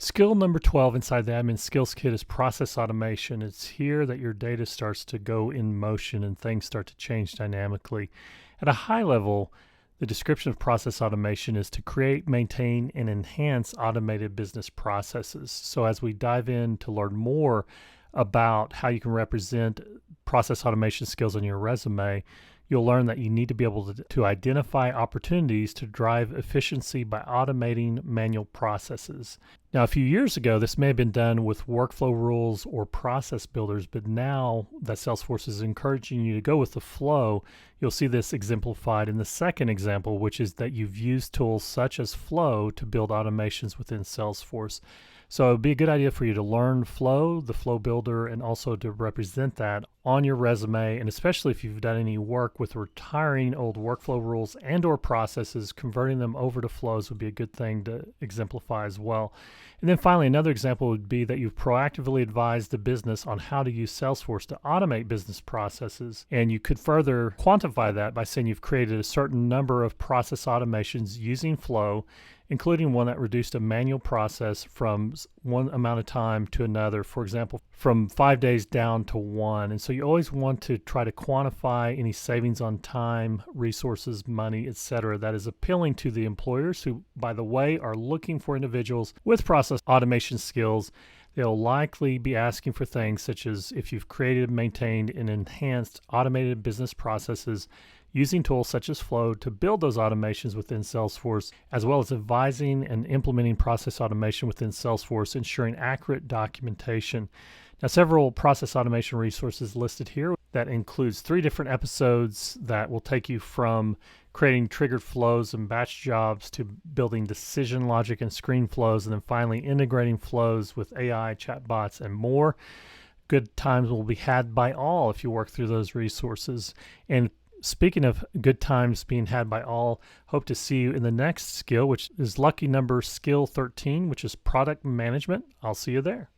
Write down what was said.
Skill number 12 inside the admin skills kit is process automation. It's here that your data starts to go in motion and things start to change dynamically. At a high level, the description of process automation is to create, maintain, and enhance automated business processes. So as we dive in to learn more about how you can represent process automation skills on your resume, you'll learn that you need to be able to identify opportunities to drive efficiency by automating manual processes. Now, a few years ago, this may have been done with workflow rules or process builders, but now that Salesforce is encouraging you to go with the flow, you'll see this exemplified in the second example, which is that you've used tools such as Flow to build automations within Salesforce. So it'd be a good idea for you to learn Flow, the Flow Builder, and also to represent that on your resume, and especially if you've done any work with retiring old workflow rules and or processes, converting them over to flows would be a good thing to exemplify as well. And then finally, another example would be that you've proactively advised the business on how to use Salesforce to automate business processes. And you could further quantify that by saying you've created a certain number of process automations using Flow, including one that reduced a manual process from one amount of time to another, for example, from 5 days down to 1. And so you always want to try to quantify any savings on time, resources, money, etc. that is appealing to the employers who, by the way, are looking for individuals with process automation skills. They'll likely be asking for things such as if you've created, maintained, and enhanced automated business processes using tools such as Flow to build those automations within Salesforce, as well as advising and implementing process automation within Salesforce, ensuring accurate documentation. Now, several process automation resources listed here that includes 3 different episodes that will take you from creating triggered flows and batch jobs to building decision logic and screen flows, and then finally integrating flows with AI, chatbots, and more. Good times will be had by all if you work through those resources. And speaking of good times being had by all, hope to see you in the next skill, which is lucky number skill 13, which is product management. I'll see you there.